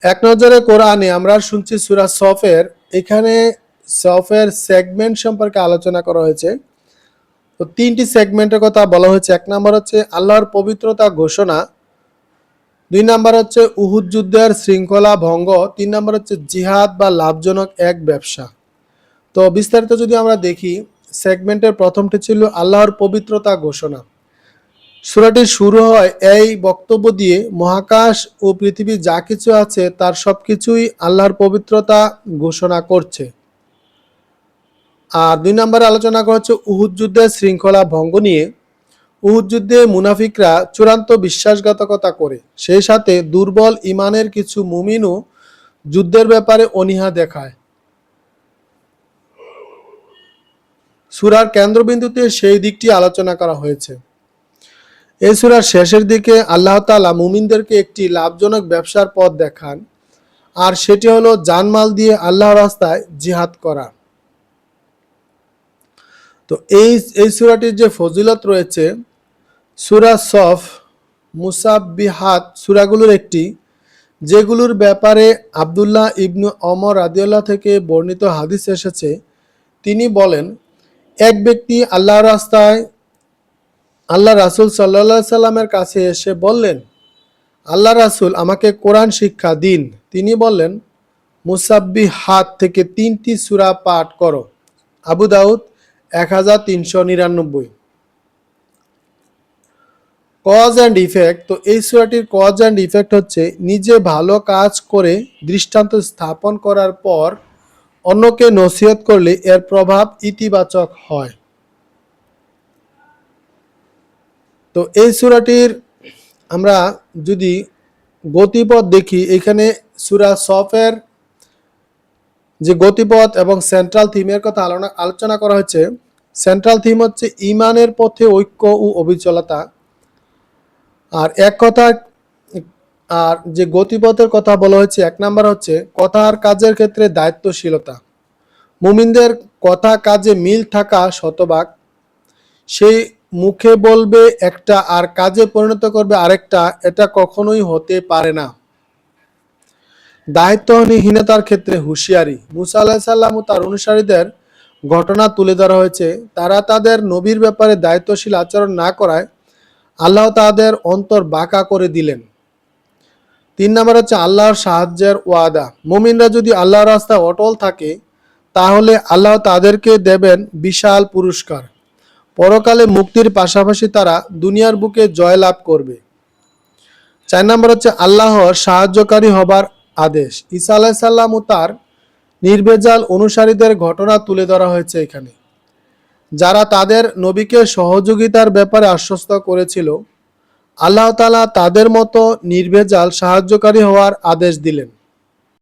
এক নজরে কোরআনে আমরা শুনছি সূরা সফের, এখানে সফের সেগমেন্ট সম্পর্কে আলোচনা করা হয়েছে। তো তিনটি সেগমেন্টের কথা বলা হয়েছে। এক নাম্বার হচ্ছে আল্লাহর পবিত্রতা ঘোষণা, দুই নাম্বার হচ্ছে উহুদ যুদ্ধের শৃঙ্খলা ভঙ্গ, তিন নাম্বার হচ্ছে জিহাদ বা লাভজনক এক ব্যবসা। তো বিস্তারিত যদি আমরা দেখি, সেগমেন্টের প্রথমটি ছিল আল্লাহর পবিত্রতা ঘোষণা। সূরাটি শুরু হয় এই বক্তব্য দিয়ে, মহাকাশ ও পৃথিবী যা কিছু আছে তার সবকিছুই আল্লাহর পবিত্রতা ঘোষণা করছে। আর দুই নম্বরে আলোচনা করা হচ্ছে উহুদ যুদ্ধের শৃঙ্খলা ভঙ্গ নিয়ে। উহুদ যুদ্ধে মুনাফিকরা চূড়ান্ত বিশ্বাসঘাতকতা করে, সেই সাথে দুর্বল ইমানের কিছু মুমিনও যুদ্ধের ব্যাপারে অনীহা দেখায়। সূরার কেন্দ্রবিন্দুতে সেই দিকটি আলোচনা করা হয়েছে। এই সূরার শেষের দিকে আল্লাহ তাআলা মুমিনদেরকে একটি লাভজনক ব্যবসার পথ দেখান, আর সেটি হলো জানমাল দিয়ে আল্লাহর রাস্তায় জিহাদ করা। তো এই সূরাটির যে ফজিলত রয়েছে, সূরা সফ মুসাব্বিহাত সূরাগুলোর একটি, যেগুলোর ব্যাপারে আব্দুল্লাহ ইবনু ওমর রাদিয়াল্লাহু থেকে বর্ণিত হাদিস এসেছে। তিনি বলেন, এক ব্যক্তি আল্লাহর রাস্তায় আল্লাহ রাসূল সাল্লাল্লাহু আলাইহি সাল্লামের কাছে এসে বললেন, আল্লাহ রাসূল, আমাকে কোরআন শিক্ষা দিন। তিনি বললেন, মুসাব্বিহাত থেকে 3টি সূরা পাঠ করো। Abu Dawud 1399। Cause and effect. তো এই সূরাটির কজ অ্যান্ড ইফেক্ট হচ্ছে নিজে ভালো কাজ করে দৃষ্টান্ত স্থাপন করার পর অন্যকে নসিহত করলে এর প্রভাব ইতিবাচক হয়। তো এই সূরাটির আমরা যদি গতিপথ দেখি, এখানে সূরা সফের যে গতিপথ এবং সেন্ট্রাল থিমের কথা আলোচনা করা হয়েছে। সেন্ট্রাল থিম হচ্ছে ইমানের পথে ঐক্য ও অবিচলতা। আর আর যে গতিপথের কথা বলা হয়েছে, এক নাম্বার হচ্ছে কথা আর কাজের ক্ষেত্রে দায়িত্বশীলতা। মুমিনদের কথা কাজে মিল থাকা শতভাগ। সেই মুখে বলবে একটা আর কাজে পরিণত করবে আরেকটা, এটা কখনোই হতে পারে না। দায়িত্বহীনতার ক্ষেত্রে হুঁশিয়ারি। মুসা আলাইহিস সালাম ও তার অনুসারীদের ঘটনা তুলে ধরা হয়েছে। তারা তাদের নবীর ব্যাপারে দায়িত্বশীল আচরণ না করায় আল্লাহ তাদের অন্তর বাঁকা করে দিলেন। 3 নম্বর হচ্ছে আল্লাহর সাহায্যের ওয়াদা। মুমিনরা যদি আল্লাহর রাস্তায় অটল থাকে, তাহলে আল্লাহ তাদেরকে দেবেন বিশাল পুরস্কার। পরকালে মুক্তির পাশাপাশি তারা দুনিয়ার বুকে জয়লাভ করবে। 4 নম্বর হচ্ছে আল্লাহর সাহায্যকারী হবার আদেশ। ঈসা আলাইহিস সালাম ও তার নির্ভেজাল অনুসারীদের ঘটনা তুলে ধরা হয়েছে এখানে, যারা তাদের নবীকে সহযোগিতার ব্যাপারে আশ্বস্ত করেছিল। আল্লাহ তাআলা তাদের মতো নির্ভেজাল সাহায্যকারী হওয়ার আদেশ দিলেন।